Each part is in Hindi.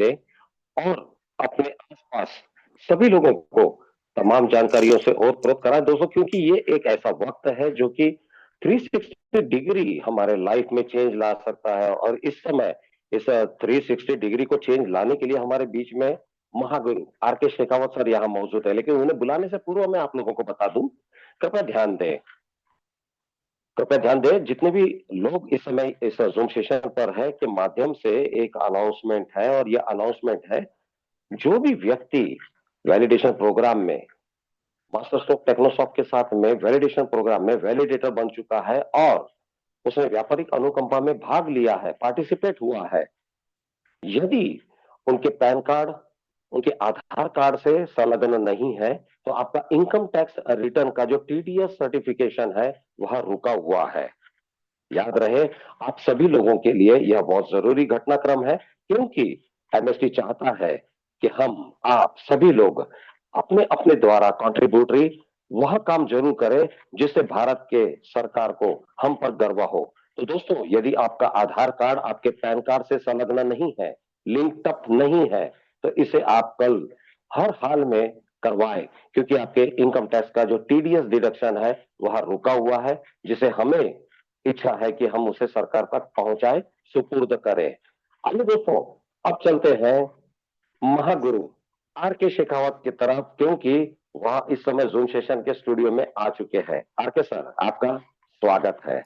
लें और अपने आसपास सभी लोगों को तमाम जानकारियों से ओतप्रोत कराएं दोस्तों, क्योंकि ये एक ऐसा वक्त है जो कि 360 डिग्री हमारे लाइफ में चेंज ला सकता है। और इस समय इस 360 डिग्री को चेंज लाने के लिए हमारे बीच में महागुरु आर के शेखावत सर यहाँ मौजूद है। लेकिन उन्हें बुलाने से पूर्व मैं आप लोगों को बता दूं, कृपया ध्यान दें, कृपया ध्यान दें, जितने भी लोग इस समय इस जूम सेशन पर है के माध्यम से एक अनाउंसमेंट है, और यह अनाउंसमेंट है, जो भी व्यक्ति वैलिडेशन प्रोग्राम में मास्टर स्ट्रोक टेक्नोसॉफ्ट के साथ में वैलिडेशन प्रोग्राम में वैलिडेटर बन चुका है और उसने व्यापारिक अनुकंपा में भाग लिया है, पार्टिसिपेट हुआ है, यदि उनके पैन कार्ड उनके आधार कार्ड से संलग्न नहीं है तो आपका इनकम टैक्स रिटर्न का जो टीडीएस सर्टिफिकेशन है वह रुका हुआ है। याद रहे, आप सभी लोगों के लिए यह बहुत जरूरी घटनाक्रम है, क्योंकि एमएसटी चाहता है कि हम आप सभी लोग अपने अपने द्वारा कंट्रीब्यूटरी वह काम जरूर करें जिससे भारत के सरकार को हम पर गर्व हो। तो दोस्तों, यदि आपका आधार कार्ड आपके पैन कार्ड से संलग्न नहीं है, लिंक अप नहीं है, तो इसे आप कल हर हाल में करवाएं, क्योंकि आपके इनकम टैक्स का जो टीडीएस डिडक्शन है वह रुका हुआ है, जिसे हमें इच्छा है कि हम उसे सरकार तक पहुंचाए, सुपुर्द करें। आइए दोस्तों, अब चलते हैं महागुरु आर के शेखावत की तरफ, क्योंकि वह इस समय जूम सेशन के स्टूडियो में आ चुके हैं। आर के सर, आपका स्वागत है।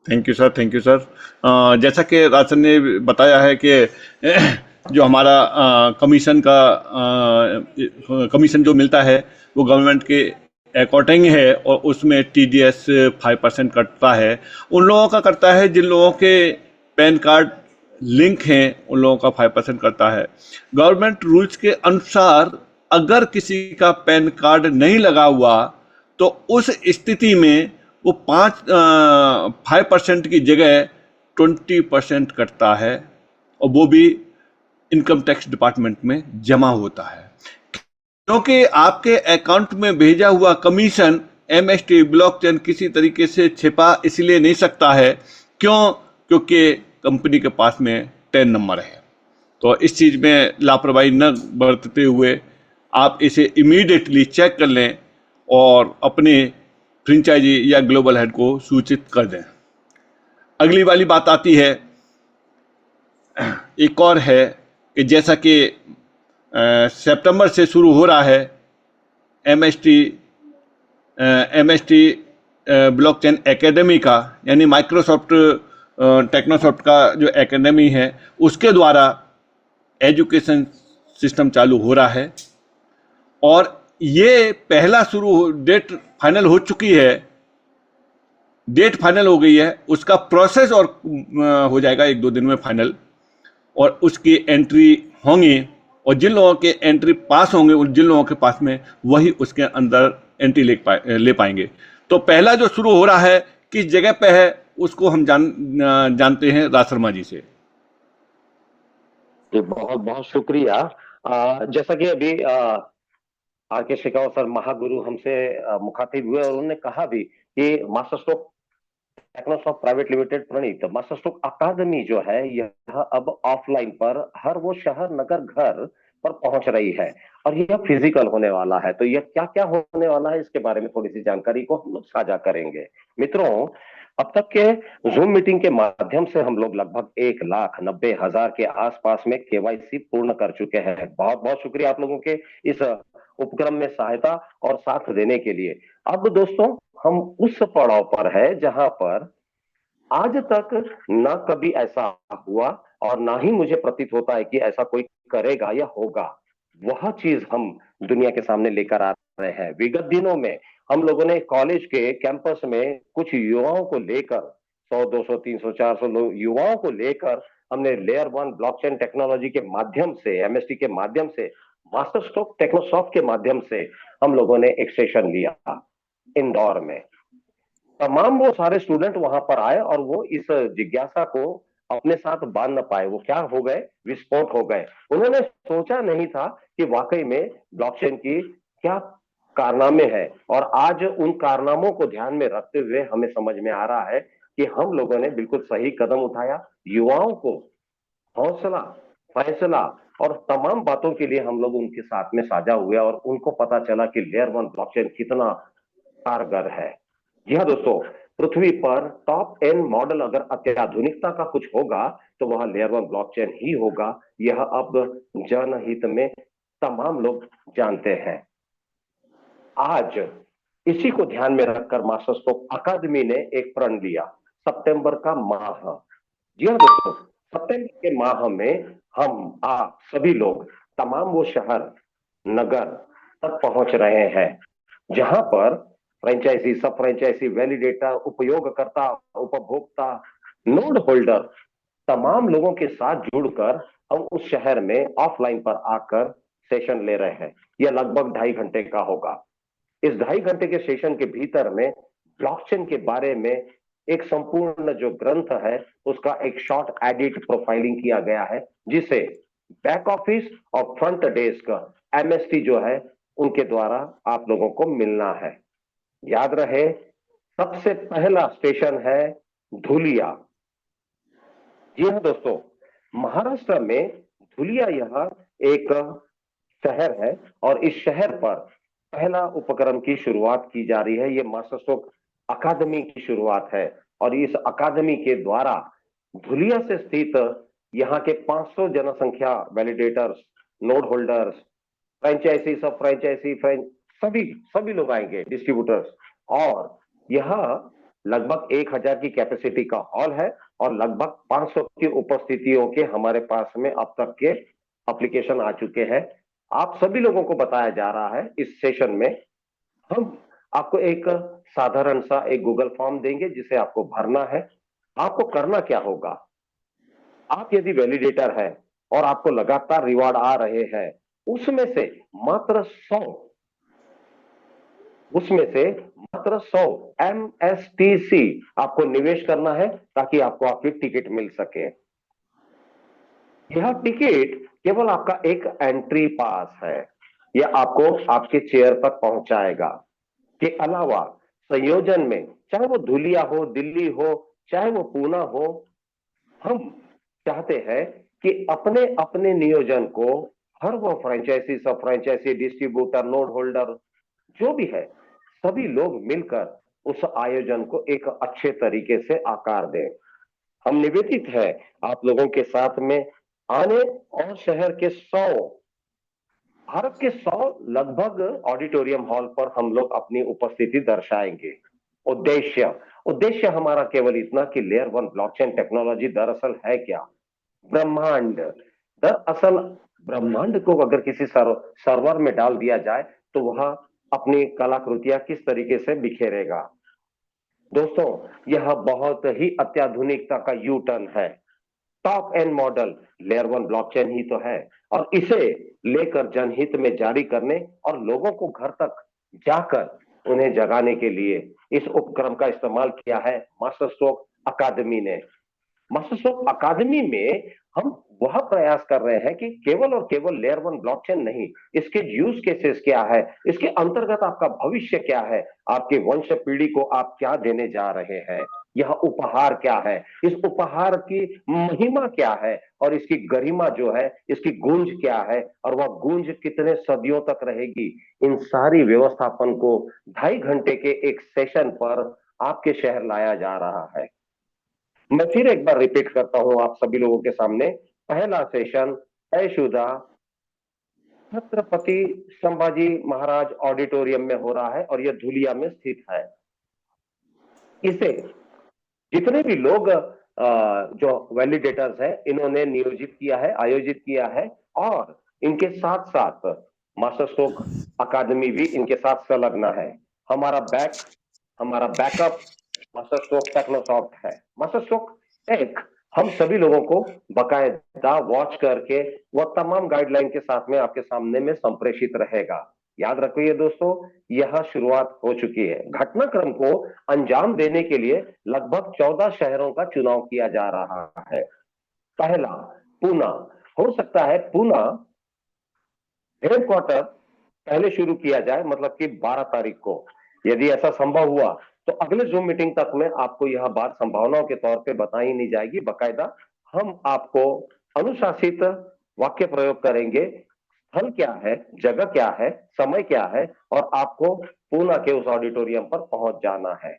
Thank you sir, thank you sir. जैसा कि राजन ने बताया है कि जो हमारा कमीशन जो मिलता है वो गवर्नमेंट के अकॉर्डिंग है, और उसमें टीडीएस 5% कटता है। उन लोगों का करता है जिन लोगों के पैन कार्ड लिंक हैं, उन लोगों का 5% करता है। गवर्नमेंट रूल्स के अनुसार अगर किसी का पैन कार्ड नहीं लगा हुआ तो उस स्थिति में वो 5% की जगह 20% कटता है, और वो भी इनकम टैक्स डिपार्टमेंट में जमा होता है। क्योंकि आपके अकाउंट में भेजा हुआ कमीशन एमएसटी ब्लॉकचेन किसी तरीके से छिपा इसलिए नहीं सकता है, क्योंकि कंपनी के पास में 10 नंबर है। तो इस चीज़ में लापरवाही न बरतते हुए आप इसे इमीडिएटली चेक कर लें और अपने फ्रेंचाइजी या ग्लोबल हेड को सूचित कर दें। अगली वाली बात आती है, एक और है कि जैसा कि सितंबर से शुरू हो रहा है एमएसटी ब्लॉकचेन एकेडमी का, यानी माइक्रोसॉफ्ट टेक्नोसॉफ्ट का जो एकेडमी है उसके द्वारा एजुकेशन सिस्टम चालू हो रहा है, और ये पहला डेट फाइनल हो चुकी है, डेट फाइनल हो गई है, उसका प्रोसेस और हो जाएगा 1-2 दिन में फाइनल, और उसकी एंट्री होंगी, और जिन लोगों के एंट्री पास होंगे उन जिन लोगों के पास में वही उसके अंदर एंट्री ले पाएंगे। तो पहला जो शुरू हो रहा है किस जगह पे है उसको हम जानते हैं राज शर्मा जी से। जी, बहुत बहुत शुक्रिया। जैसा कि अभी आर के शेखावत सर महागुरु हमसे मुखातिब हुए और उन्होंने कहा भी कि मास्टर स्ट्रोक टेक्नोसॉफ्ट प्राइवेट लिमिटेड प्रणीत मास्टर स्ट्रोक अकादमी जो है यह अब ऑफलाइन पर हर वो शहर नगर घर पर पहुंच रही है, और यह फिजिकल होने वाला है। तो यह क्या क्या होने वाला है इसके बारे में थोड़ी सी जानकारी को हम लोग साझा करेंगे। मित्रों, अब तक के जूम मीटिंग के माध्यम से हम लोग लगभग 1,90,000 के आसपास में केवाईसी पूर्ण कर चुके हैं। बहुत बहुत शुक्रिया आप लोगों के इस उपक्रम में सहायता और साथ देने के लिए। अब दोस्तों, हम उस पड़ाव पर है जहां पर आज तक ना कभी ऐसा हुआ और ना ही मुझे प्रतीत होता है कि ऐसा कोई करेगा या होगा। वह चीज हम दुनिया के सामने लेकर आ रहे हैं। विगत दिनों में हम लोगों ने कॉलेज के कैंपस में कुछ युवाओं को लेकर 100, 200, 300, 400 युवाओं को लेकर हमने लेयर 1 ब्लॉकचेन टेक्नोलॉजी के माध्यम से, एमएसटी के माध्यम से, मास्टर स्ट्रोक टेक्नोसॉफ्ट के माध्यम से हम लोगों ने एक सेशन लिया इंदौर में। तमाम वो सारे स्टूडेंट वहां पर आए और वो इस जिज्ञासा को अपने साथ बांध न पाए। वो क्या हो गए, विस्फोट हो गए। उन्होंने सोचा नहीं था कि वाकई में ब्लॉकचेन की क्या कारनामे हैं, और आज उन कारनामों को ध्यान में रखते हुए हमें समझ में आ रहा है कि हम लोगों ने बिल्कुल सही कदम उठाया। युवाओं को हौसला फैसला और तमाम बातों के लिए हम लोग उनके साथ में साझा हुए और उनको पता चला कि लेयर वन ब्लॉकचेन कितना कारगर है। जी हाँ दोस्तों, पृथ्वी पर टॉप एंड मॉडल अगर अत्याधुनिकता का कुछ होगा तो वह लेयर वन ब्लॉकचेन ही होगा। यह अब जनहित में तमाम लोग जानते हैं। आज इसी को ध्यान में रखकर मास्टर स्ट्रोक अकादमी ने एक प्रण लिया, सितंबर का माह। जी हाँ दोस्तों, सितंबर के माह में हम आप सभी लोग तमाम वो शहर नगर तक पहुंच रहे हैं जहां पर फ्रेंचाइजी, सब फ्रेंचाइजी, वैलिडेटर, उपयोगकर्ता, उपभोक्ता, नोड होल्डर, तमाम लोगों के साथ जुड़कर हम उस शहर में ऑफलाइन पर आकर सेशन ले रहे हैं। यह लगभग 2.5 घंटे का होगा। इस 2.5 घंटे के सेशन के भीतर में ब्लॉकचेन के बारे में एक संपूर्ण जो ग्रंथ है उसका एक शॉर्ट एडिट प्रोफाइलिंग किया गया है, जिसे बैक ऑफिस और फ्रंट डेस्क एमएसटी जो है उनके द्वारा आप लोगों को मिलना है। याद रहे, सबसे पहला स्टेशन है धुलिया। जी हाँ दोस्तों, महाराष्ट्र में धुलिया यह एक शहर है और इस शहर पर पहला उपक्रम की शुरुआत की जा रही है। ये मास्टर स्ट्रोक अकादमी की शुरुआत है और इस अकादमी के द्वारा धुलिया से स्थित यहाँ के 500 जनसंख्या validators, node holders, franchise, sub franchise, सभी सभी लोग आएंगे, डिस्ट्रीब्यूटर्स। और यह लगभग 1000 की कैपेसिटी का हॉल है और लगभग 500 की उपस्थितियों के हमारे पास में अब तक के एप्लीकेशन आ चुके हैं। आप सभी लोगों को बताया जा रहा है इस सेशन में हम आपको एक साधारण सा एक गूगल फॉर्म देंगे जिसे आपको भरना है। आपको करना क्या होगा, आप यदि वैलिडेटर है और आपको लगातार रिवार्ड आ रहे हैं, उसमें से मात्र 100 MSTC आपको निवेश करना है ताकि आपको आपकी टिकट मिल सके। यह टिकट केवल आपका एक एंट्री पास है, यह आपको आपके चेयर तक पहुंचाएगा। के अलावा संयोजन में चाहे वो धुलिया हो, दिल्ली हो, चाहे वो पूना हो, हम चाहते हैं कि अपने अपने नियोजन को हर वो franchise, sub franchisee, distributor, node holder जो भी है, सभी लोग मिलकर उस आयोजन को एक अच्छे तरीके से आकार दें। हम निवेदित है आप लोगों के साथ में आने और शहर के 100, भारत के 100 लगभग ऑडिटोरियम हॉल पर हम लोग अपनी उपस्थिति दर्शाएंगे। उद्देश्य उद्देश्य हमारा केवल इतना कि लेयर वन ब्लॉकचेन टेक्नोलॉजी दरअसल है क्या, ब्रह्मांड। दरअसल ब्रह्मांड को अगर किसी सर्वर में डाल दिया जाए तो वह अपनी कलाकृतियां किस तरीके से बिखेरेगा। दोस्तों, यह बहुत ही अत्याधुनिकता का यू टर्न है। Top end model layer one blockchain ही तो है और इसे लेकर जनहित में जारी करने और लोगों को घर तक जाकर उन्हें जगाने के लिए इस उपक्रम का इस्तेमाल किया है मास्टर स्ट्रोक अकादमी ने। मास्टर स्ट्रोक अकादमी में हम वह प्रयास कर रहे हैं कि केवल और केवल लेयर वन ब्लॉकचेन नहीं, इसके यूज केसेस क्या है, इसके अंतर्गत आपका भविष्य क्या है, आपके वंश पीढ़ी को आप क्या देने जा रहे हैं, यह उपहार क्या है, इस उपहार की महिमा क्या है और इसकी गरिमा जो है, इसकी गूंज क्या है और वह गूंज कितने सदियों तक रहेगी। इन सारी व्यवस्थापन को 2.5 घंटे के एक सेशन पर आपके शहर लाया जा रहा है। मैं फिर एक बार रिपीट करता हूं आप सभी लोगों के सामने, पहला सेशन तयशुदा छत्रपति संभाजी महाराज ऑडिटोरियम में हो रहा है और यह धुलिया में स्थित है। इसे जितने भी लोग जो वैलिडेटर्स है इन्होंने नियोजित किया है, आयोजित किया है और इनके साथ साथ मास्टर स्ट्रोक अकादमी भी इनके साथ संलग्न है। हमारा बैकअप मास्टर स्ट्रोक टेक्नोसॉफ्ट है। मास्टर स्ट्रोक टेक हम सभी लोगों को बकायदा वॉच करके वह तमाम गाइडलाइन के साथ में आपके सामने में संप्रेषित रहेगा। याद रखिए दोस्तों, यह शुरुआत हो चुकी है। घटनाक्रम को अंजाम देने के लिए लगभग 14 शहरों का चुनाव किया जा रहा है। पहला पूना, हो सकता है पूना हेडक्वार्टर पहले शुरू किया जाए, मतलब कि 12 तारीख को। यदि ऐसा संभव हुआ तो अगले जूम मीटिंग तक में आपको यह बात संभावनाओं के तौर पे बताई नहीं जाएगी, बकायदा हम आपको अनुशासित वाक्य प्रयोग करेंगे, स्थल क्या है, जगह क्या है, समय क्या है, और आपको पूना के उस ऑडिटोरियम पर पहुंच जाना है।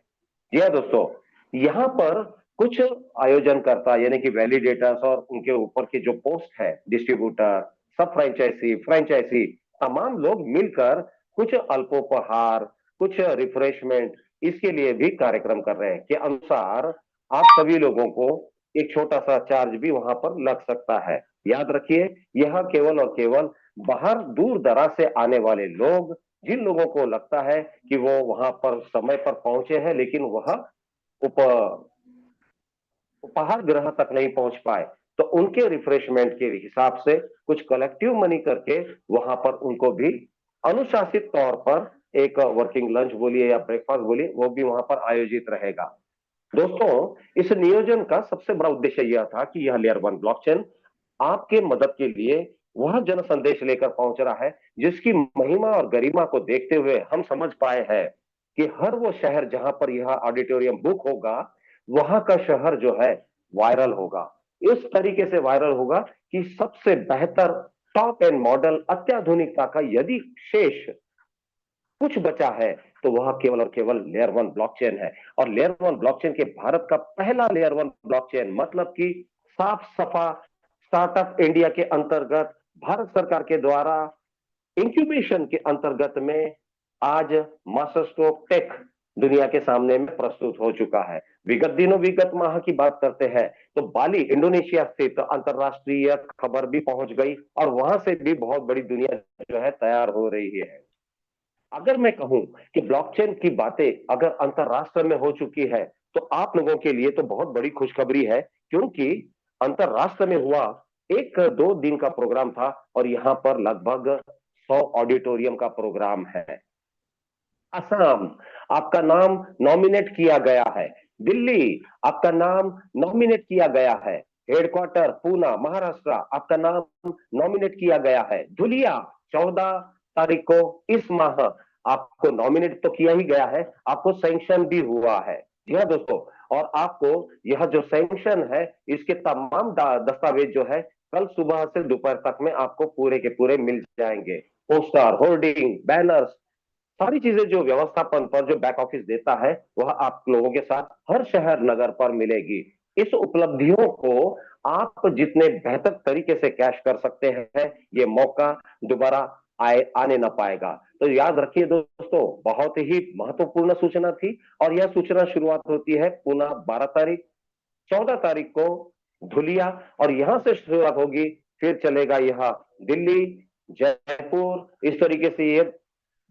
जी हाँ दोस्तों, यहाँ पर कुछ आयोजनकर्ता यानी कि वैलिडेटर्स और उनके ऊपर के जो पोस्ट है, डिस्ट्रीब्यूटर, सब फ्रेंचाइजी फ्रेंचाइजी, तमाम लोग मिलकर कुछ अल्पोपहार, कुछ रिफ्रेशमेंट, इसके लिए भी कार्यक्रम कर रहे हैं के अनुसार आप सभी लोगों को एक छोटा सा चार्ज भी वहां पर लग सकता है। याद रखिए, यह केवल और केवल बाहर दूर दराज से आने वाले लोग, जिन लोगों को लगता है कि वो वहां पर समय पर पहुंचे हैं लेकिन वह उप उपहार ग्रह तक नहीं पहुंच पाए, तो उनके रिफ्रेशमेंट के हिसाब से कुछ कलेक्टिव मनी करके वहां पर उनको भी अनुशासित तौर पर एक वर्किंग लंच बोलिए या ब्रेकफास्ट बोलिए, वो भी वहां पर आयोजित रहेगा। दोस्तों, इस नियोजन का सबसे बड़ा उद्देश्य यह था कि यह लेयर वन ब्लॉकचेन आपके मदद के लिए वह जन संदेश लेकर पहुंच रहा है जिसकी महिमा और गरिमा को देखते हुए हम समझ पाए हैं कि हर वो शहर जहां पर यह ऑडिटोरियम बुक होगा, वहां का शहर जो है वायरल होगा। इस तरीके से वायरल होगा कि सबसे बेहतर टॉप एंड मॉडल अत्याधुनिकता का यदि शेष कुछ बचा है तो वह केवल और केवल लेयर वन ब्लॉकचेन है। और लेयर वन ब्लॉकचेन के भारत का पहला लेयर वन ब्लॉकचेन, मतलब कि साफ सफा स्टार्टअप इंडिया के अंतर्गत भारत सरकार के द्वारा इंक्यूबेशन के अंतर्गत में आज मास्टर स्ट्रोक टेक दुनिया के सामने में प्रस्तुत हो चुका है। विगत दिनों, विगत माह की बात करते हैं तो बाली इंडोनेशिया स्थित तो अंतरराष्ट्रीय खबर भी पहुंच गई और वहां से भी बहुत बड़ी दुनिया जो है तैयार हो रही है। अगर मैं कहूं कि ब्लॉकचेन की बातें अगर अंतरराष्ट्र में हो चुकी है तो आप लोगों के लिए तो बहुत बड़ी खुशखबरी है, क्योंकि अंतरराष्ट्र में हुआ एक दो दिन का प्रोग्राम था और यहां पर लगभग 100 ऑडिटोरियम का प्रोग्राम है। असम, आपका नाम नॉमिनेट किया गया है। दिल्ली, आपका नाम नॉमिनेट किया गया है। हेडक्वार्टर पूना महाराष्ट्र, आपका नाम नॉमिनेट किया गया है। धुलिया 14 तारीख को इस माह आपको नॉमिनेट तो किया ही गया है, आपको सैंक्शन भी हुआ है। जी हाँ दोस्तों, और आपको यह जो सैंक्शन है इसके तमाम दस्तावेज जो है कल सुबह से दोपहर तक में आपको पूरे के पूरे मिल जाएंगे। पोस्टर, होर्डिंग, बैनर्स, सारी चीजें जो व्यवस्थापन पर जो बैक ऑफिस देता है वह आप लोगों के साथ हर शहर नगर पर मिलेगी। इस उपलब्धियों को आप जितने बेहतर तरीके से कैश कर सकते हैं, ये मौका दोबारा आने ना पाएगा। तो याद रखिए दोस्तों, बहुत ही महत्वपूर्ण सूचना थी और यह सूचना शुरुआत होती है पुनः 12 तारीख, 14 तारीख को धुलिया, और यहां से शुरुआत होगी, फिर चलेगा यह दिल्ली, जयपुर, इस तरीके से ये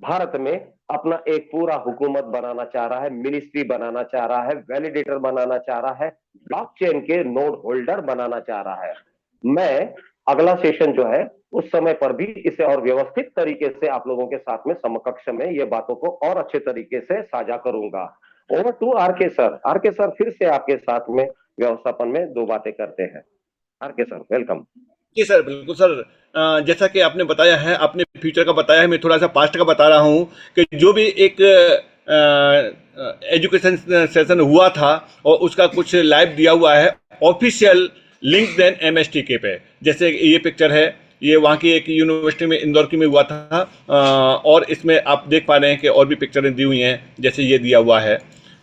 भारत में अपना एक पूरा हुकूमत बनाना चाह रहा है, मिनिस्ट्री बनाना चाह रहा है, वैलिडेटर बनाना चाह रहा है, ब्लॉकचेन के नोड होल्डर बनाना चाह रहा है। मैं अगला सेशन जो है उस समय पर भी इसे और व्यवस्थित तरीके से आप लोगों के साथ में समकक्ष में ये बातों को और अच्छे तरीके से साझा करूंगा। Over to RK sir. RK sir, फिर से आपके साथ में व्यवस्थापन में दो बातें करते हैं। RK sir, welcome. जी सर, बिल्कुल सर। जैसा कि आपने बताया है, आपने फ्यूचर का बताया है, मैं थोड़ा सा पास्ट का बता रहा हूँ कि जो भी एक एजुकेशन सेशन हुआ था और उसका कुछ लाइव दिया हुआ है ऑफिशियल लिंक्डइन एमएसटीके पे। जैसे ये पिक्चर है, ये वहाँ की एक यूनिवर्सिटी में इंदौर की में हुआ था, और इसमें आप देख पा रहे हैं कि और भी पिक्चरें दी हुई हैं, जैसे ये दिया हुआ है।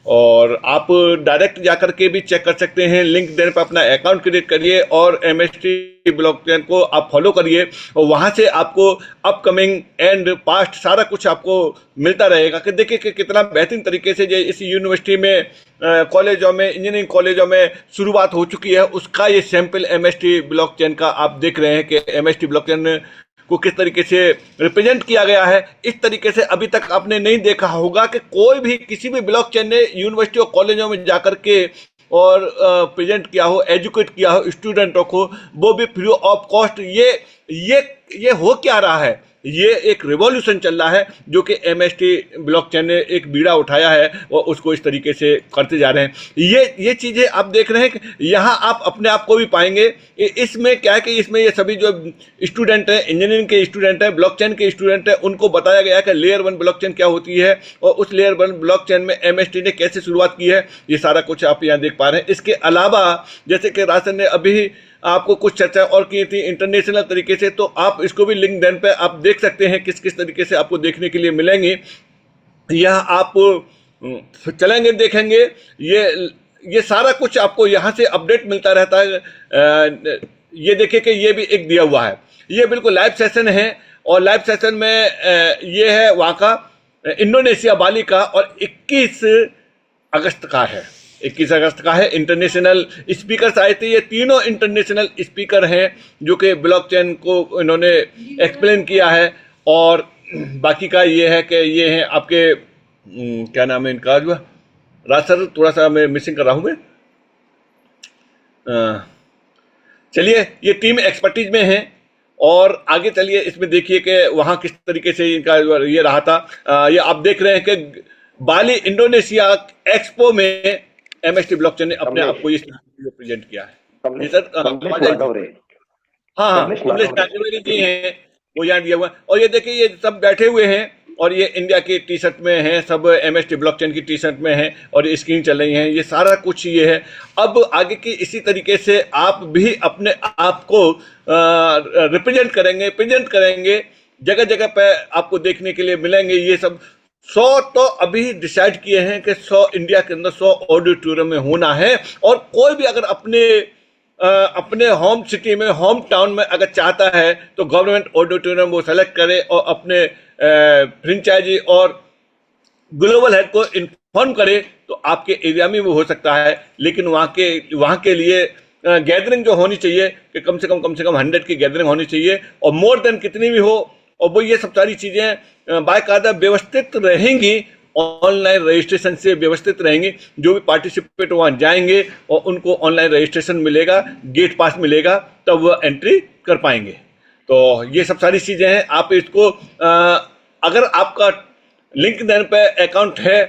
और आप डायरेक्ट जाकर के भी चेक कर सकते हैं, लिंक्डइन पर अपना अकाउंट क्रिएट करिए और एमएसटी ब्लॉकचेन को आप फॉलो करिए और वहाँ से आपको अपकमिंग एंड पास्ट सारा कुछ आपको मिलता रहेगा कि देखिए कि कितना बेहतरीन तरीके से जो इस यूनिवर्सिटी में कॉलेजों में, इंजीनियरिंग कॉलेजों में शुरुआत हो चुकी है, उसका ये सैंपल एमएसटी ब्लॉकचेन का आप देख रहे हैं कि एमएसटी ब्लॉकचेन को किस तरीके से रिप्रेजेंट किया गया है। इस तरीके से अभी तक आपने नहीं देखा होगा कि कोई भी किसी भी ब्लॉकचेन ने यूनिवर्सिटी और कॉलेजों में जाकर के और प्रेजेंट किया हो, एजुकेट किया हो स्टूडेंटों को, वो भी फ्री ऑफ कॉस्ट। ये हो क्या रहा है? ये एक रिवॉल्यूशन चल रहा है जो कि एमएसटी ब्लॉकचेन ने एक बीड़ा उठाया है और उसको इस तरीके से करते जा रहे हैं। ये चीज़ें आप देख रहे हैं कि यहाँ आप अपने आप को भी पाएंगे। इसमें क्या है कि इसमें ये सभी जो स्टूडेंट हैं, इंजीनियरिंग के स्टूडेंट हैं, ब्लॉकचेन के स्टूडेंट हैं, उनको बताया गया है कि लेयर वन ब्लॉकचेन क्या होती है और उस लेयर वन ब्लॉकचेन में एमएसटी ने कैसे शुरुआत की है। ये सारा कुछ आप यहाँ देख पा रहे हैं। इसके अलावा जैसे कि राशन ने अभी आपको कुछ चर्चा और की थी इंटरनेशनल तरीके से, तो आप इसको भी लिंक्डइन पे आप देख सकते हैं किस किस तरीके से आपको देखने के लिए मिलेंगे। यह आप चलेंगे देखेंगे, ये सारा कुछ आपको यहाँ से अपडेट मिलता रहता है। ये देखिए कि ये भी एक दिया हुआ है, ये बिल्कुल लाइव सेशन है, और लाइव सेशन में ये है वहाँ का इंडोनेशिया बाली का, और 21 अगस्त का है, 21 अगस्त का है। इंटरनेशनल स्पीकर्स आए थे, ये तीनों इंटरनेशनल स्पीकर हैं जो कि ब्लॉकचेन को इन्होंने एक्सप्लेन किया है। और बाकी का ये है कि ये हैं आपके क्या नाम है इनका, जो राज सर थोड़ा सा मैं मिसिंग कर रहा हूँ मैं। चलिए, ये टीम एक्सपर्टीज में है, और आगे चलिए इसमें देखिए कि वहाँ किस तरीके से इनका ये रहा था। ये आप देख रहे हैं कि बाली इंडोनेशिया एक्सपो में एमएसटी ब्लॉकचेन ने अपने आप को ये प्रेजेंट किया है। जी सर, हाँ हाँ, कमलेश नागवरे जी हैं, वो यहाँ दिया हुआ है। और ये देखिए, ये सब बैठे हुए हैं, और ये इंडिया की टी शर्ट में हैं, सब एमएसटी ब्लॉकचेन की टी शर्ट में हैं, और स्क्रीन चल रही हैं, ये सारा कुछ ये है। अब आगे की इसी तरीके से आप भी अपने आप को रिप्रेजेंट करेंगे, प्रेजेंट करेंगे, जगह जगह पे आपको देखने के लिए मिलेंगे। ये सब 100 तो अभी डिसाइड किए हैं कि 100 इंडिया के अंदर 100 ऑडिटोरियम में होना है। और कोई भी अगर अपने होम सिटी में, होम टाउन में अगर चाहता है तो गवर्नमेंट ऑडिटोरियम वो सेलेक्ट करे, और अपने फ्रेंचाइजी और ग्लोबल हेड को इन्फॉर्म करे, तो आपके एरिया में वो हो सकता है। लेकिन वहाँ के लिए गैदरिंग जो होनी चाहिए कि कम से कम 100 की गैदरिंग होनी चाहिए, और मोर देन कितनी भी हो, और वो ये सब सारी चीज़ें बाकायदा व्यवस्थित रहेंगी, ऑनलाइन रजिस्ट्रेशन से व्यवस्थित रहेंगी। जो भी पार्टिसिपेट वहाँ जाएंगे और उनको ऑनलाइन रजिस्ट्रेशन मिलेगा, गेट पास मिलेगा, तब वह एंट्री कर पाएंगे। तो ये सब सारी चीज़ें हैं। आप इसको अगर आपका लिंक्डइन पे अकाउंट है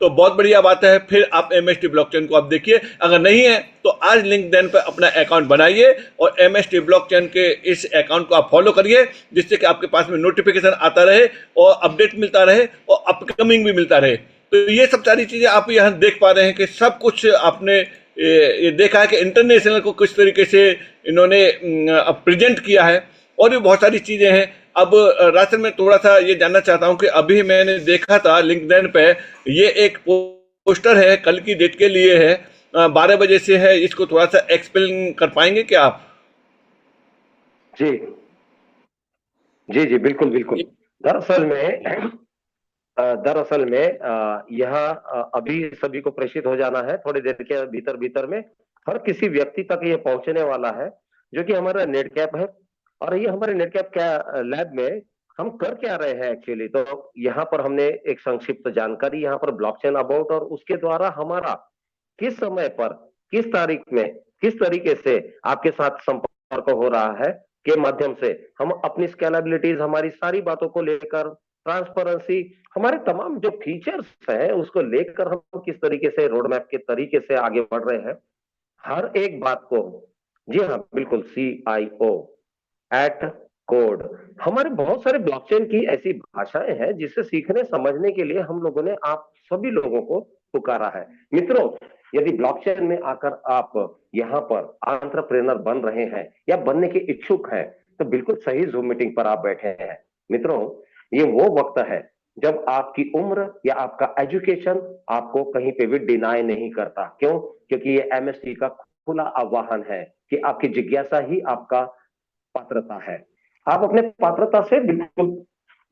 तो बहुत बढ़िया बात है, फिर आप एमएसटी ब्लॉकचेन को आप देखिए। अगर नहीं है तो आज लिंक्डइन पे अपना अकाउंट बनाइए, और एमएसटी ब्लॉकचेन के इस अकाउंट को आप फॉलो करिए, जिससे कि आपके पास में नोटिफिकेशन आता रहे, और अपडेट मिलता रहे, और अपकमिंग भी मिलता रहे। तो ये सब सारी चीज़ें आप यहाँ देख पा रहे हैं कि सब कुछ आपने ये देखा है कि इंटरनेशनल को किस तरीके से इन्होंने प्रेजेंट किया है, और भी बहुत सारी चीज़ें हैं। अब राशन में थोड़ा सा ये जानना चाहता हूं कि अभी मैंने देखा था लिंक्डइन पे, ये एक पोस्टर है, कल की डेट के लिए है, 12 बजे से है। इसको थोड़ा सा एक्सप्लेन कर पाएंगे क्या आप? जी जी जी, बिल्कुल बिल्कुल। दरअसल में यह अभी सभी को प्रेषित हो जाना है, थोड़ी देर के भीतर भीतर में हर किसी व्यक्ति तक ये पहुंचने वाला है, जो कि हमारा नेट कैप है। और ये हमारे नेट कैप क्या लैब में हम कर क्या रहे हैं एक्चुअली, तो यहाँ पर हमने एक संक्षिप्त जानकारी यहाँ पर ब्लॉकचेन अबाउट, और उसके द्वारा हमारा किस समय पर, किस तारीख में, किस तरीके से आपके साथ संपर्क हो रहा है, के माध्यम से हम अपनी स्केलेबिलिटीज, हमारी सारी बातों को लेकर, ट्रांसपेरेंसी, हमारे तमाम जो फीचर्स हैं उसको लेकर हम किस तरीके से रोड मैप के तरीके से आगे बढ़ रहे हैं, हर एक बात को। जी हाँ, बिल्कुल, CIO एट कोड। हमारे बहुत सारे ब्लॉकचेन की ऐसी भाषाएं हैं जिसे सीखने समझने के लिए हम लोगों ने आप सभी लोगों को पुकारा है। मित्रों, यदि ब्लॉकचेन में आकर आप यहाँ पर एंटरप्रेन्योर बन रहे हैं या बनने के इच्छुक हैं, तो बिल्कुल सही जूम मीटिंग पर आप बैठे हैं। मित्रों, ये वो वक्त है जब आपकी उम्र या आपका एजुकेशन आपको कहीं पे भी डिनाई नहीं करता। क्यों? क्योंकि ये MST का खुला आह्वान है कि आपकी जिज्ञासा ही आपका पात्रता है। आप अपने पात्रता से बिल्कुल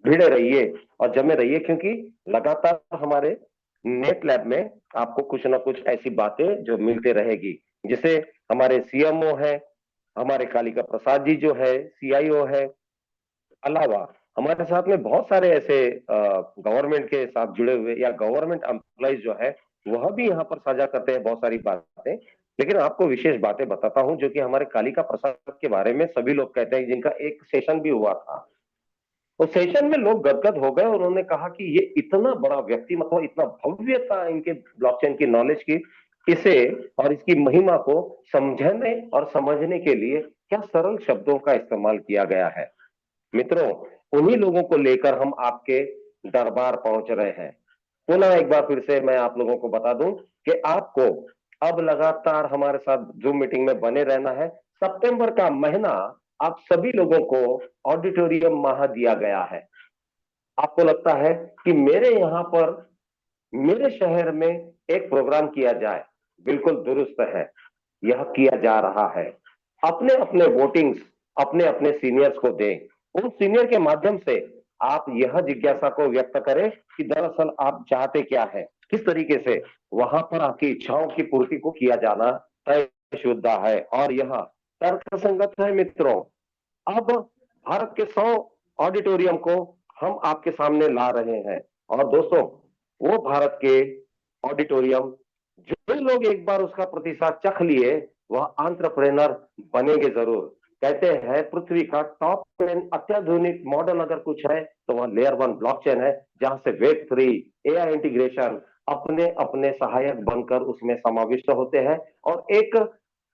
भिड़े रहिए और जमे रहिए, क्योंकि लगातार हमारे नेट लैब में आपको कुछ ना कुछ ऐसी बातें जो मिलते रहेगी। जैसे हमारे CMO है, हमारे कालिका प्रसाद जी जो है CIO है, अलावा हमारे साथ में बहुत सारे ऐसे गवर्नमेंट के साथ जुड़े हुए या गवर्नमेंट एम्प्लॉइज जो है, वह भी यहाँ पर साझा करते हैं बहुत सारी बातें। लेकिन आपको विशेष बातें बताता हूं जो कि हमारे कालिका प्रसाद के बारे में सभी लोग कहते हैं, जिनका एक सेशन भी हुआ था। उस सेशन में लोग गदगद हो गए, उन्होंने कहा कि ये इतना बड़ा व्यक्तिमत्व, इतना भव्यता इनके ब्लॉकचेन की नॉलेज की, इसे और इसकी महिमा को समझने और समझने के लिए क्या सरल शब्दों का इस्तेमाल किया गया है। मित्रों, उन्हीं लोगों को लेकर हम आपके दरबार पहुंच रहे हैं। पुनः एक बार फिर से मैं आप लोगों को बता दूं कि आपको अब लगातार हमारे साथ जूम मीटिंग में बने रहना है। सितंबर का महीना आप सभी लोगों को ऑडिटोरियम माह दिया गया है। आपको लगता है कि मेरे यहाँ पर, मेरे शहर में एक प्रोग्राम किया जाए, बिल्कुल दुरुस्त है, यह किया जा रहा है। अपने अपने वोटिंग्स अपने अपने सीनियर्स को दें। उन सीनियर के माध्यम से आप यह जिज्ञासा को व्यक्त करें कि दरअसल आप चाहते क्या है, किस तरीके से वहां पर आपकी इच्छाओं की पूर्ति को किया जाना तय शुद्ध है और यह तर्कसंगत है। मित्रों, अब भारत के 100 ऑडिटोरियम को हम आपके सामने ला रहे हैं। और दोस्तों, वो भारत के ऑडिटोरियम जो लोग एक बार उसका प्रतिसाद चख लिए, वह एंटरप्रेन्योर बनेंगे जरूर। कहते हैं पृथ्वी का टॉप 10 अत्याधुनिक मॉडल अगर कुछ है तो वह लेयर 1 ब्लॉकचेन है, जहां से वेब 3 एआई इंटीग्रेशन अपने अपने सहायक बनकर उसमें समाविष्ट होते हैं और एक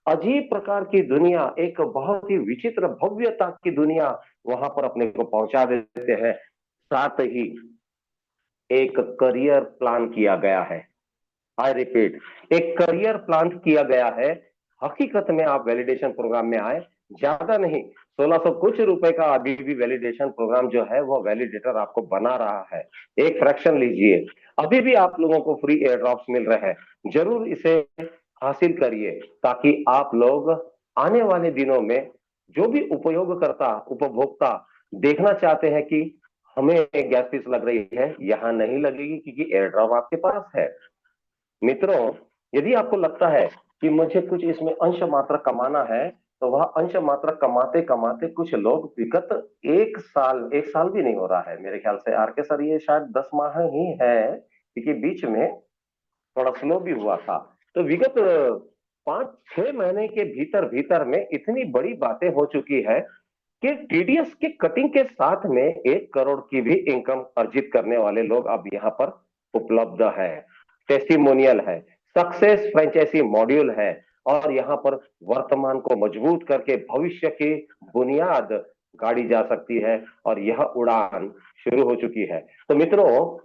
अजीब प्रकार की दुनिया, एक बहुत ही विचित्र भव्यता की दुनिया वहां पर अपने को पहुंचा देते हैं। साथ ही एक करियर प्लान किया गया है। आई रिपीट, एक करियर प्लान किया गया है। हकीकत में आप वैलिडेशन प्रोग्राम में आए, ज्यादा नहीं, 1600 कुछ रुपए का अभी भी वैलिडेशन प्रोग्राम जो है वो वैलिडेटर आपको बना रहा है। एक फ्रैक्शन लीजिए, अभी भी आप लोगों को फ्री एयर ड्रॉप्स मिल रहे हैं, जरूर इसे हासिल करिए ताकि आप लोग आने वाले दिनों में जो भी उपयोगकर्ता उपभोक्ता देखना चाहते हैं कि हमें गैस फीस लग रही है, यहां नहीं लगेगी क्योंकि एयर ड्रॉप आपके पास है। मित्रों, यदि आपको लगता है कि मुझे कुछ इसमें अंश मात्र कमाना है, तो वह अंश मात्र कमाते कमाते कुछ लोग विगत 1 साल भी नहीं हो रहा है मेरे ख्याल से, आर के सर, ये शायद 10 माह ही है क्योंकि बीच में थोड़ा स्लो भी हुआ था। तो विगत 5-6 महीने के भीतर भीतर में इतनी बड़ी बातें हो चुकी है कि टीडीएस के कटिंग के साथ में 1 करोड़ की भी इनकम अर्जित करने वाले लोग अब यहाँ पर उपलब्ध है। टेस्टिमोनियल है, सक्सेस फ्रेंचाइजी मॉड्यूल है और यहाँ पर वर्तमान को मजबूत करके भविष्य की बुनियाद गाड़ी जा सकती है और यह उड़ान शुरू हो चुकी है। तो मित्रों,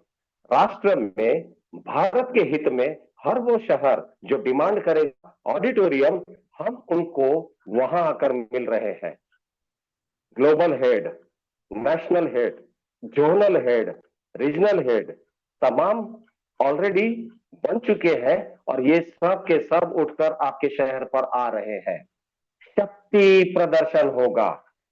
राष्ट्र में, भारत के हित में हर वो शहर जो डिमांड करेगा ऑडिटोरियम, हम उनको वहां आकर मिल रहे हैं। Global head, national head, zonal head, regional head, तमाम ऑलरेडी बन चुके हैं और ये सब के सब उठकर आपके शहर पर आ रहे हैं। शक्ति प्रदर्शन होगा।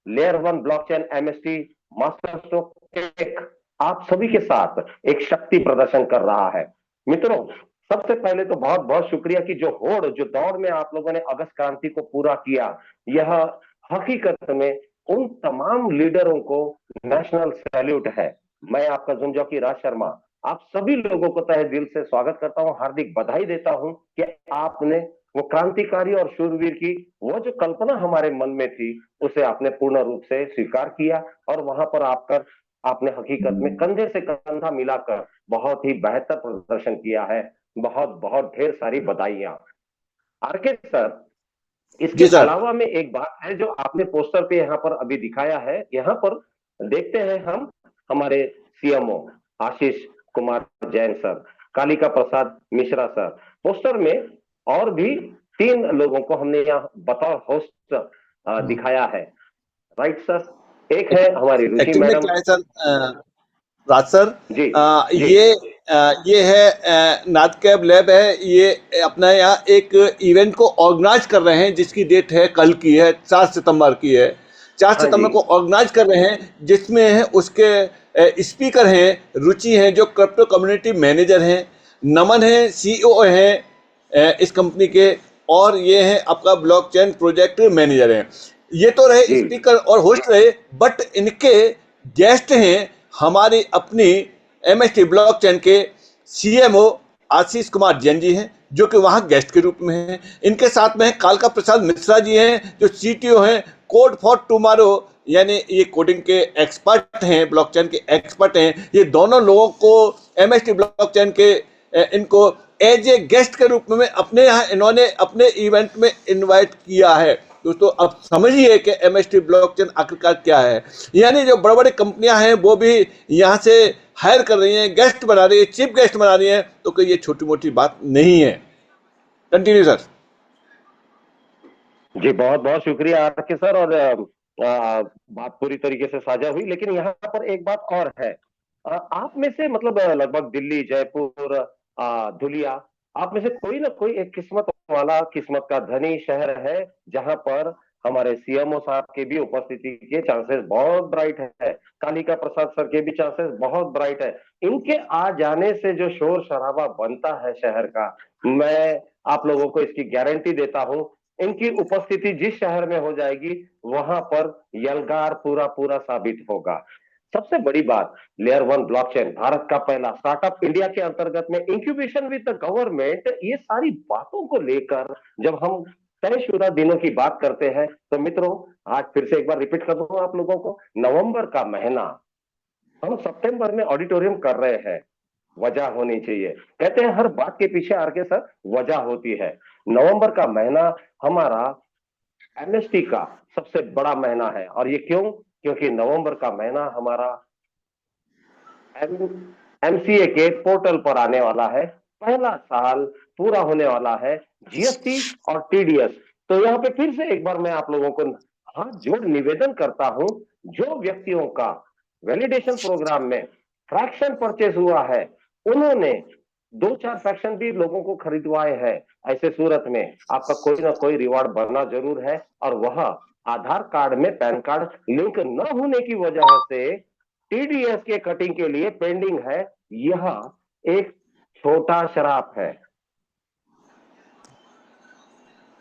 Layer 1 blockchain MST master stroke एक आप सभी के साथ एक शक्ति प्रदर्शन कर रहा है। मित्रों, सबसे पहले तो बहुत बहुत शुक्रिया कि जो होड़, जो दौड़ में आप लोगों ने अगस्त क्रांति को पूरा किया, यह हकीकत में उन तमाम लीडरों को नेशनल सैल्यूट है। मैं आपका झुंझुनू राज शर्मा आप सभी लोगों को तहे दिल से स्वागत करता हूं, हार्दिक बधाई देता हूं कि आपने वो क्रांतिकारी और शूरवीर की वो जो कल्पना हमारे मन में थी, उसे आपने पूर्ण रूप से स्वीकार किया और वहां पर आकर आपने हकीकत में कंधे से कंधा मिलाकर बहुत ही बेहतर प्रदर्शन किया है। बहुत बहुत ढेर सारी बधाइयां। आरके सर, इसके जी सर। अलावा में एक बात है जो आपने पोस्टर पे यहाँ पर अभी दिखाया है, यहाँ पर देखते हैं हम हमारे सीएमओ आशीष कुमार जैन सर, कालिका प्रसाद मिश्रा सर, पोस्टर में और भी 3 लोगों को हमने यहाँ बतौर होस्ट दिखाया है। राइट सर, एक है हमारी रुचि एक्चुअली में मैडम। क्या है सर, राज सर, जी जी ये है नाथ कैब लैब है, ये अपना यहाँ एक इवेंट को ऑर्गेनाइज कर रहे हैं जिसकी डेट है कल की है, 4 सितंबर की है। 4 हाँ जी सितंबर को ऑर्गेनाइज कर रहे हैं जिसमें है उसके स्पीकर हैं, रुचि हैं जो क्रिप्टो कम्युनिटी मैनेजर हैं, नमन है सीईओ हैं इस कंपनी के, और ये है आपका ब्लॉकचेन प्रोजेक्ट मैनेजर हैं। ये तो रहे जी स्पीकर और होस्ट रहे, बट इनके गेस्ट हैं हमारी अपनी एमएसटी ब्लॉकचेन के सीएमओ आशीष कुमार जैन जी हैं जो कि वहाँ गेस्ट के रूप में हैं। इनके साथ में कालिका प्रसाद मिश्रा जी हैं जो सीटीओ हैं कोड फॉर टुमारो, यानी ये कोडिंग के एक्सपर्ट हैं, ब्लॉकचेन के एक्सपर्ट हैं। ये दोनों लोगों को एमएसटी ब्लॉकचेन के इनको एज ए गेस्ट के रूप में अपने यहाँ इन्होंने अपने इवेंट में इनवाइट किया है। दोस्तों, अब समझिए कि एमएसटी ब्लॉकचेन आखिरकार क्या है। यानी जो बड़ी बड़ी कंपनियां हैं वो भी यहाँ से हायर कर रही हैं, गेस्ट बना रही है, चीफ गेस्ट बना रही हैं, तो कोई ये छोटी मोटी बात नहीं है। Continue sir. जी बहुत बहुत शुक्रिया आपके सर। और बात पूरी तरीके से साझा हुई, लेकिन यहाँ पर एक बात और है। आप में से मतलब लगभग दिल्ली, जयपुर, धुलिया, आप में से कोई ना कोई एक किस्मत वाला, किस्मत का धनी शहर है जहां पर हमारे सीएमओ साहब के भी उपस्थिति के चांसेस बहुत ब्राइट है, कालिका प्रसाद सर के भी चांसेस बहुत ब्राइट है। इनके आ जाने से जो शोर शराबा बनता है शहर का, मैं आप लोगों को इसकी गारंटी देता हूं। इनकी उपस्थिति जिस शहर में हो जाएगी, वहां पर यलगार पूरा पूरा साबित होगा। सबसे बड़ी बात, लेयर वन ब्लॉकचेन, भारत का पहला स्टार्टअप इंडिया के अंतर्गत में इंक्यूबेशन विद द गवर्नमेंट, ये सारी बातों को लेकर जब हम तयशुदा दिनों की बात करते हैं, तो मित्रों, आज फिर से एक बार रिपीट कर दूं आप लोगों को, नवंबर का महीना, हम सितंबर में ऑडिटोरियम कर रहे हैं। वजह होनी चाहिए, कहते हैं हर बात के पीछे आर के सर वजह होती है। नवंबर का महीना हमारा एमएसटी का सबसे बड़ा महीना है। और ये क्यों? क्योंकि नवंबर का महीना हमारा एमसीए के पोर्टल पर आने वाला है, पहला साल पूरा होने वाला है जीएसटी और टीडीएस। तो यहाँ पे फिर से एक बार मैं आप लोगों को हाथ जोड़ निवेदन करता हूं, जो व्यक्तियों का वैलिडेशन प्रोग्राम में फ्रैक्शन परचेस हुआ है, उन्होंने दो चार फ्रैक्शन भी लोगों को खरीदवाए हैं, ऐसे सूरत में आपका कोई ना कोई रिवार्ड बनना जरूर है। और वह आधार कार्ड में पैन कार्ड लिंक न होने की वजह से टीडीएस के कटिंग के लिए पेंडिंग है। यह एक छोटा शराप है।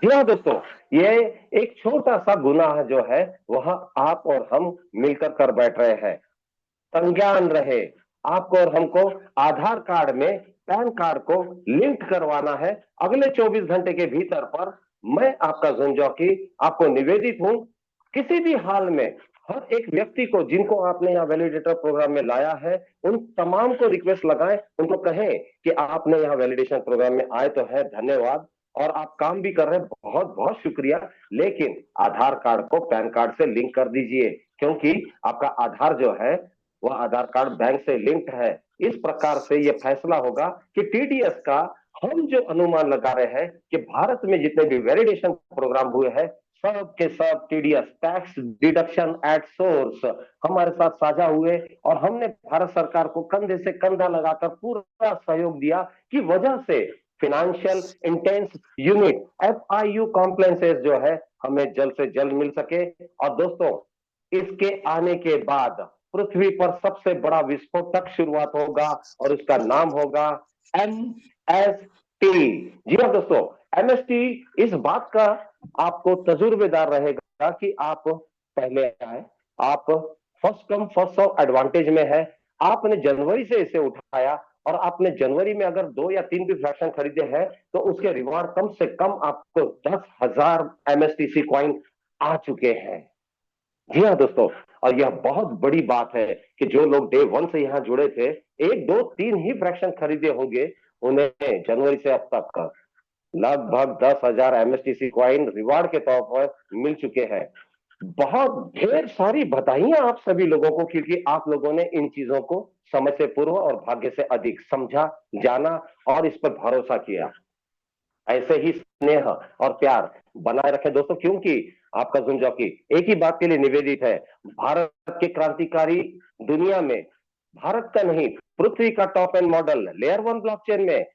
जी हाँ दोस्तों, ये एक छोटा सा गुनाह जो है वह आप और हम मिलकर कर बैठ रहे हैं। संज्ञान रहे, आपको और हमको आधार कार्ड में पैन कार्ड को लिंक करवाना है अगले 24 घंटे के भीतर पर। मैं आपका जोन जॉकी आपको निवेदित हूं, किसी भी हाल में हर एक व्यक्ति को जिनको आपने यहाँ वैलिडेटर प्रोग्राम में लाया है, उन तमाम को रिक्वेस्ट लगाएं, उनको कहें कि आपने यहाँ वैलिडेशन प्रोग्राम में आए तो है, धन्यवाद, और आप काम भी कर रहे हैं, बहुत बहुत शुक्रिया, लेकिन आधार कार्ड को पैन कार्ड से लिंक कर दीजिए, क्योंकि आपका आधार जो है वह आधार कार्ड बैंक से लिंक्ड है। इस प्रकार से यह फैसला होगा कि टीडीएस का हम जो अनुमान लगा रहे हैं कि भारत में जितने भी वैलिडेशन प्रोग्राम हुए हैं, सब के सब TDS, tax deduction at source, हमारे साथ साझा हुए, और हमने भारत सरकार को कंधे से कंधा लगाकर पूरा सहयोग दिया, की वजह से financial intense unit FIU compliances जो है हमें जल्द से जल्द मिल सके। और दोस्तों, इसके आने के बाद पृथ्वी पर सबसे बड़ा विस्फोटक शुरुआत होगा, और उसका नाम होगा MST। जी हाँ दोस्तों, MST इस बात का आपको तजुर्बेदार रहेगा कि आप पहले आए, आप first come first serve advantage में है। आपने जनवरी से इसे उठाया, और आपने जनवरी में अगर 2 या 3 भी फ्रैक्शन खरीदे हैं, तो उसके रिवार्ड कम से कम आपको 10,000 MSTC कॉइन आ चुके हैं। जी हाँ दोस्तों, और यह बहुत बड़ी बात है कि जो लोग डे वन से यहाँ जुड़े थे, 1 2 3 ही फ्रैक्शन खरीदे होंगे, उन्हें जनवरी से अब तक लगभग 10,000 MSTC कॉइन रिवार्ड के तौर पर मिल चुके हैं। बहुत ढेर सारी बधाइयां आप सभी लोगों को, क्योंकि आप लोगों ने इन चीजों को समय से पूर्व और भाग्य से अधिक समझा, जाना और इस पर भरोसा किया। ऐसे ही स्नेह और प्यार बनाए रखें दोस्तों, क्योंकि आपका जुन जॉकी एक ही बात के लिए निवेदित है, भारत के क्रांतिकारी दुनिया में, भारत का नहीं, पृथ्वी का top end model layer one blockchain में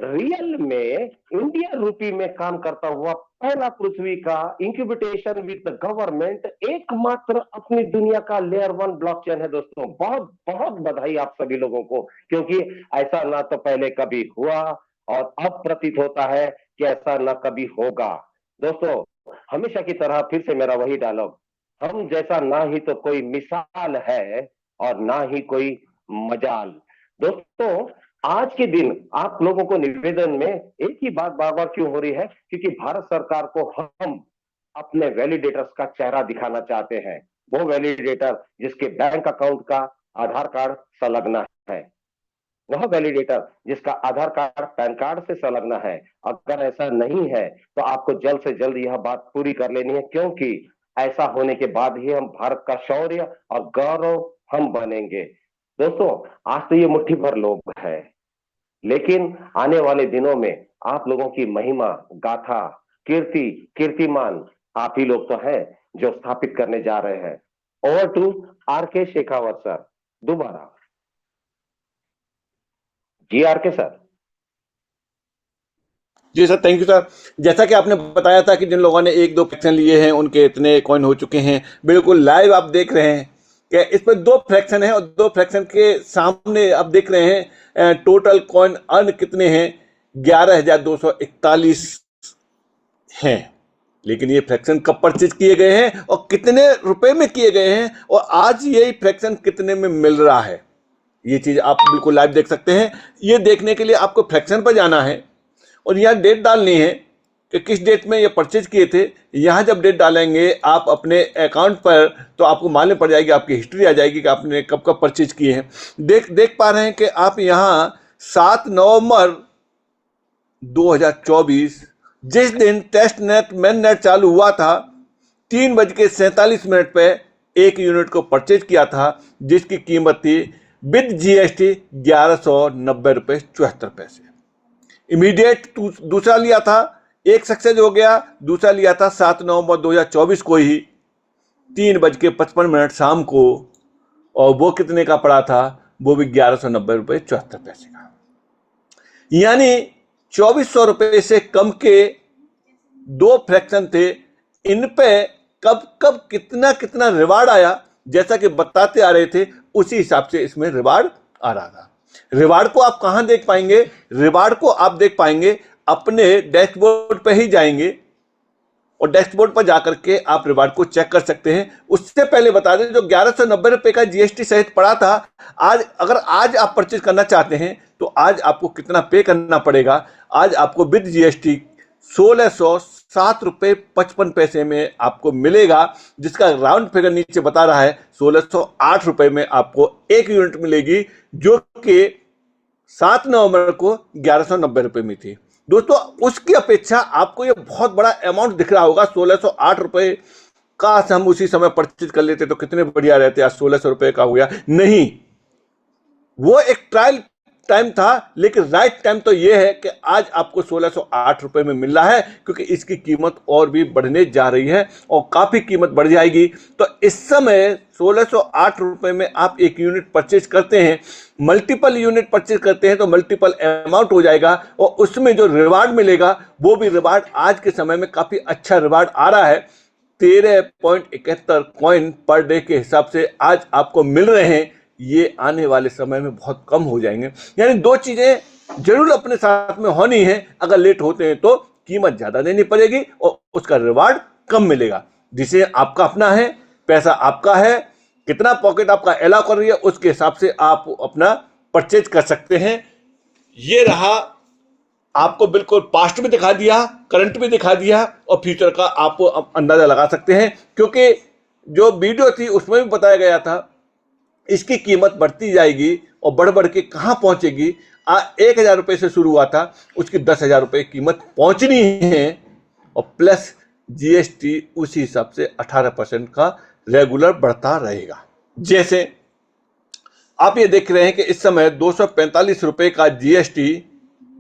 रियल में इंडिया रूपी में काम करता हुआ पहला पृथ्वी का इंक्यूबेशन विद गवर्नमेंट एकमात्र अपनी दुनिया का लेयर वन ब्लॉकचेन है दोस्तों। बहुत बहुत बधाई आप सभी लोगों को, क्योंकि ऐसा ना तो पहले कभी हुआ, और अब प्रतीत होता है कि ऐसा ना कभी होगा। दोस्तों, हमेशा की तरह फिर से मेरा वही डायलॉग, हम जैसा ना ही तो कोई मिसाल है और ना ही कोई मजाल। दोस्तों, आज के दिन आप लोगों को निवेदन में एक ही बात बार बार क्यों हो रही है, क्योंकि भारत सरकार को हम अपने वैलिडेटर्स का चेहरा दिखाना चाहते हैं। वो वैलिडेटर जिसके बैंक अकाउंट का आधार कार्ड संलग्न है, वह वैलिडेटर जिसका आधार कार्ड पैन कार्ड से संलग्न है। अगर ऐसा नहीं है तो आपको जल्द से जल्द यह बात पूरी कर लेनी है, क्योंकि ऐसा होने के बाद ही हम भारत का शौर्य और गौरव हम बनेंगे। दोस्तों, आज तो ये मुट्ठी भर लोग हैं, लेकिन आने वाले दिनों में आप लोगों की महिमा, गाथा, कीर्ति, कीर्तिमान आप ही लोग तो हैं जो स्थापित करने जा रहे हैं। ओवर टू आर के शेखावत सर, दोबारा। जी आर के सर। जी सर, थैंक यू सर। जैसा कि आपने बताया था कि जिन लोगों ने एक दो फ्रैक्शन लिए हैं उनके इतने कॉइन हो चुके हैं, बिल्कुल लाइव आप देख रहे हैं कि इसमें दो फ्रैक्शन है और दो फ्रैक्शन के सामने आप देख रहे हैं टोटल कॉइन अर्न कितने हैं, 11,241 हैं। लेकिन ये फ्रैक्शन कब परचेज किए गए हैं और कितने रुपए में किए गए हैं और आज ये फ्रैक्शन कितने में मिल रहा है, ये चीज आप बिल्कुल लाइव देख सकते हैं। ये देखने के लिए आपको फ्रैक्शन पर जाना है और यहाँ डेट डालनी है कि किस डेट में ये परचेज किए थे। यहाँ जब डेट डालेंगे आप अपने अकाउंट पर तो आपको मालूम पड़ जाएगी, आपकी हिस्ट्री आ जाएगी कि आपने कब कब परचेज किए हैं। देख पा रहे हैं कि आप यहाँ 7 नवंबर 2024 जिस दिन टेस्ट नेट मेन नेट चालू हुआ था 3:47 पे एक यूनिट को परचेज किया था, जिसकी कीमत थी विद जीएसटी 1190 रुपये 74 पैसे। इमीडिएट दूसरा लिया था, एक सक्सेस हो गया। दूसरा लिया था 7 नवंबर 2024 को ही 3:55 शाम को, और वो कितने का पड़ा था, वो भी 1190 रुपये 74 पैसे का। यानी 2400 रुपये से कम के दो फ्रैक्शन थे। इन पे कब कब कितना कितना रिवार्ड आया, जैसा कि बताते आ रहे थे उसी हिसाब से इसमें रिवार्ड आ रहा था। रिवार्ड को आप कहां देख पाएंगे? रिवार्ड को आप देख पाएंगे अपने डैशबोर्ड पे ही जाएंगे और डैशबोर्ड पर जाकर के आप रिवार्ड को चेक कर सकते हैं। उससे पहले बता दें, जो 1190 रुपये का जीएसटी सहित पड़ा था, अगर आज आप परचेज करना चाहते हैं तो आज आपको कितना पे करना पड़ेगा? आज आपको विद जीएसटी 1607 रुपये 55 पैसे में आपको मिलेगा, जिसका राउंड फिगर नीचे बता रहा है 1608 रुपये में आपको एक यूनिट मिलेगी, जो कि 7 नवंबर को 1190 रुपये में थी। दोस्तों, उसकी अपेक्षा आपको ये बहुत बड़ा अमाउंट दिख रहा होगा। 1608 रुपये का हम उसी समय परचेज कर लेते तो कितने बढ़िया रहते। आज 1600 रुपये का हो गया। नहीं, वो एक ट्रायल टाइम था, लेकिन राइट टाइम तो ये है कि आज आपको 1608 रुपये में मिल रहा है, क्योंकि इसकी कीमत और भी बढ़ने जा रही है और काफी कीमत बढ़ जाएगी। तो इस समय 1608 रुपये में आप एक यूनिट परचेज करते हैं, मल्टीपल यूनिट परचेज करते हैं तो मल्टीपल अमाउंट हो जाएगा, और उसमें जो रिवार्ड मिलेगा वो भी रिवार्ड आज के समय में काफी अच्छा रिवार्ड आ रहा है। 13.71 कॉइन पर डे के हिसाब से आज आपको मिल रहे हैं। ये आने वाले समय में बहुत कम हो जाएंगे। यानी दो चीजें जरूर अपने साथ में होनी है। अगर लेट होते हैं तो कीमत ज्यादा देनी पड़ेगी और उसका रिवार्ड कम मिलेगा। जिसे आपका अपना है, पैसा आपका है, कितना पॉकेट आपका अलाउ कर रही है उसके हिसाब से आप अपना परचेज कर सकते हैं। ये रहा, आपको बिल्कुल पास्ट भी दिखा दिया, करंट भी दिखा दिया और फ्यूचर का आप अंदाजा लगा सकते हैं, क्योंकि जो वीडियो थी उसमें भी बताया गया था इसकी कीमत बढ़ती जाएगी और बढ़ बढ़ के कहां पहुंचेगी। 1,000 रुपये से शुरू हुआ था, उसकी 10,000 रुपये कीमत पहुंचनी है, और प्लस जीएसटी उसी हिसाब से 18% का रेगुलर बढ़ता रहेगा। जैसे आप ये देख रहे हैं कि इस समय 245 रुपये का जीएसटी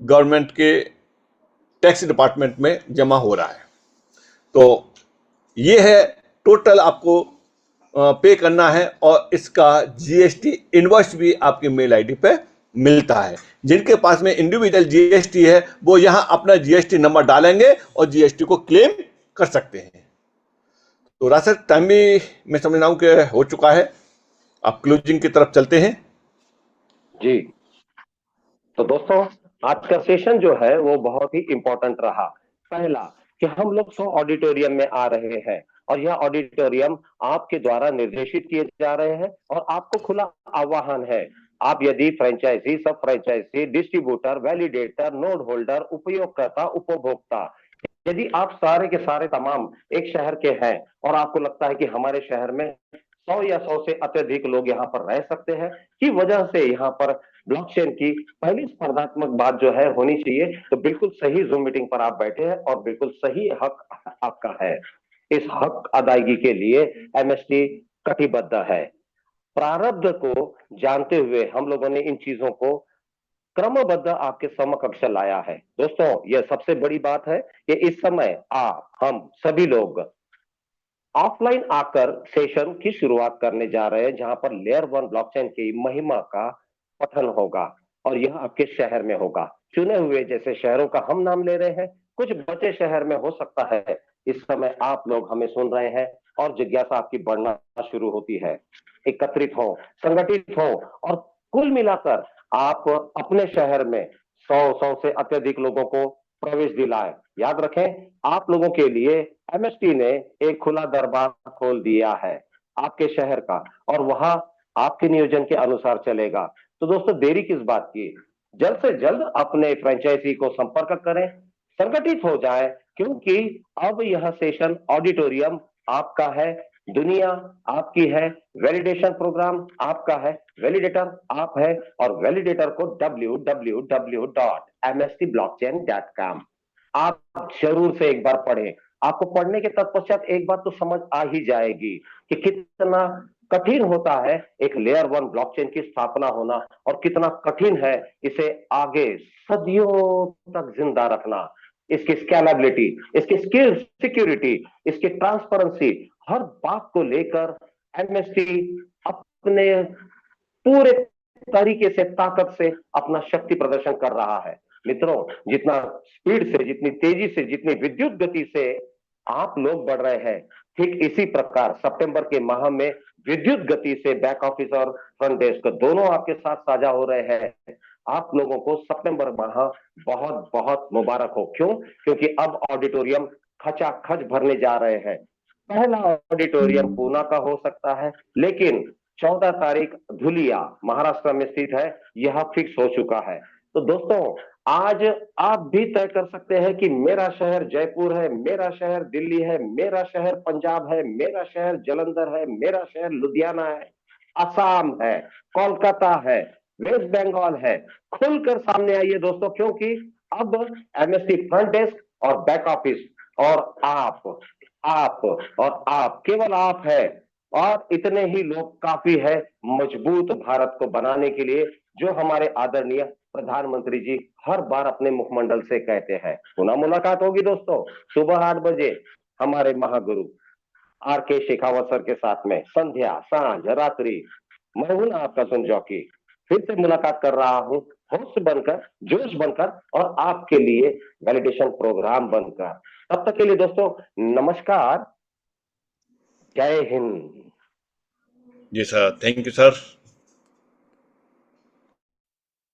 गवर्नमेंट के टैक्स डिपार्टमेंट में जमा हो रहा है। तो ये है टोटल आपको पे करना है, और इसका जीएसटी इनवॉइस भी आपके मेल आईडी पे मिलता है। जिनके पास में इंडिविजुअल जीएसटी है वो यहां अपना जीएसटी नंबर डालेंगे और जीएसटी को क्लेम कर सकते हैं। तो रासर टाइम भी मैं समझ रहा हूं कि हो चुका है, आप क्लोजिंग की तरफ चलते हैं। जी, तो दोस्तों, आज का सेशन जो है वो बहुत ही इंपॉर्टेंट रहा। पहला कि हम लोग 100 ऑडिटोरियम में आ रहे हैं और यह ऑडिटोरियम आपके द्वारा निर्देशित किए जा रहे हैं और आपको खुला आह्वान है। आप यदि franchisee, sub franchisee, distributor, validator, node holder, उपयोगकर्ता, उपभोक्ता, यदि आप सारे के सारे तमाम एक शहर के हैं और आपको लगता है कि हमारे शहर में 100 या 100 से अत्यधिक लोग यहाँ पर रह सकते हैं, की वजह से यहाँ पर ब्लॉकचेन की पहली स्पर्धात्मक बात जो है होनी चाहिए, तो बिल्कुल सही जूम मीटिंग पर आप बैठे हैं और बिल्कुल सही हक आपका है। इस हक अदायगी के लिए एमएसटी कटिबद्ध है। प्रारब्ध को जानते हुए हम लोगों ने इन चीजों को क्रमबद्ध आपके समकक्ष लाया है। दोस्तों, यह सबसे बड़ी बात है कि इस समय आप हम सभी लोग ऑफलाइन आकर सेशन की शुरुआत करने जा रहे हैं, जहां पर लेयर 1 ब्लॉकचेन की महिमा का पठन होगा और यह आपके शहर में होगा। चुने हुए जैसे शहरों का हम नाम ले रहे हैं, कुछ बचे शहर में हो सकता है इस समय आप लोग हमें सुन रहे हैं और जिज्ञासा आपकी बढ़ना शुरू होती है। एकत्रित हो, संगठित हो और कुल मिलाकर आप अपने शहर में 100 से अत्यधिक लोगों को प्रवेश दिलाए। याद रखें, आप लोगों के लिए एमएसटी ने एक खुला दरबार खोल दिया है आपके शहर का, और वहां आपके नियोजन के अनुसार चलेगा। तो दोस्तों, देरी किस बात की, जल्द से जल्द अपने फ्रेंचाइजी को संपर्क करें, संगठित हो जाए, क्योंकि अब यह सेशन ऑडिटोरियम आपका है, दुनिया आपकी है, वैलिडेशन प्रोग्राम आपका है, वैलिडेटर आप है, और वैलिडेटर को www.mstblockchain.com आप जरूर से एक बार पढ़ें। आपको पढ़ने के तत्पश्चात एक बात तो समझ आ ही जाएगी कि कितना कठिन होता है एक लेयर 1 ब्लॉकचेन की स्थापना होना, और कितना कठिन है इसे आगे सदियों तक जिंदा रखना। इसकी स्केलेबिलिटी, इसकी स्किल सिक्योरिटी, इसकी ट्रांसपेरेंसी, हर बात को लेकर एमएसटी अपने पूरे तरीके से, ताकत से अपना शक्ति प्रदर्शन कर रहा है। मित्रों, जितना स्पीड से, जितनी तेजी से, जितनी विद्युत गति से आप लोग बढ़ रहे हैं, ठीक इसी प्रकार सितंबर के माह में विद्युत गति से बैक ऑफिस और फ्रंट डेस्क दोनों आपके साथ साझा हो रहे हैं। आप लोगों को सितंबर माह बहुत बहुत मुबारक हो। क्यों? क्योंकि अब ऑडिटोरियम खचाखच भरने जा रहे हैं। पहला ऑडिटोरियम पूना का हो सकता है, लेकिन 14 तारीख धुलिया महाराष्ट्र में स्थित है, यह फिक्स हो चुका है। तो दोस्तों, आज आप भी तय कर सकते हैं कि मेरा शहर जयपुर है, मेरा शहर दिल्ली है, मेरा शहर पंजाब है, मेरा शहर जलंधर है, मेरा शहर लुधियाना है, असम है, कोलकाता है, वेस्ट बंगाल है। खुलकर सामने आइए दोस्तों, क्योंकि अब एमएसटी फ्रंट डेस्क और बैक ऑफिस और आप और आप, केवल आप है, और इतने ही लोग काफी है मजबूत भारत को बनाने के लिए, जो हमारे आदरणीय प्रधानमंत्री जी हर बार अपने मुखमंडल से कहते हैं। पुनः मुलाकात होगी दोस्तों सुबह 8 बजे हमारे महागुरु आर के शेखावत सर के साथ में, संध्या, सांझ, रात्रि। मैं हूं ना आपका सुन जॉकी, फिर से मुलाकात कर रहा हूं, होस्ट बनकर, जोश बनकर, और आपके लिए वैलिडेशन प्रोग्राम बनकर। तब तक के लिए दोस्तों, नमस्कार, जय हिंद। जी सर, थैंक यू सर।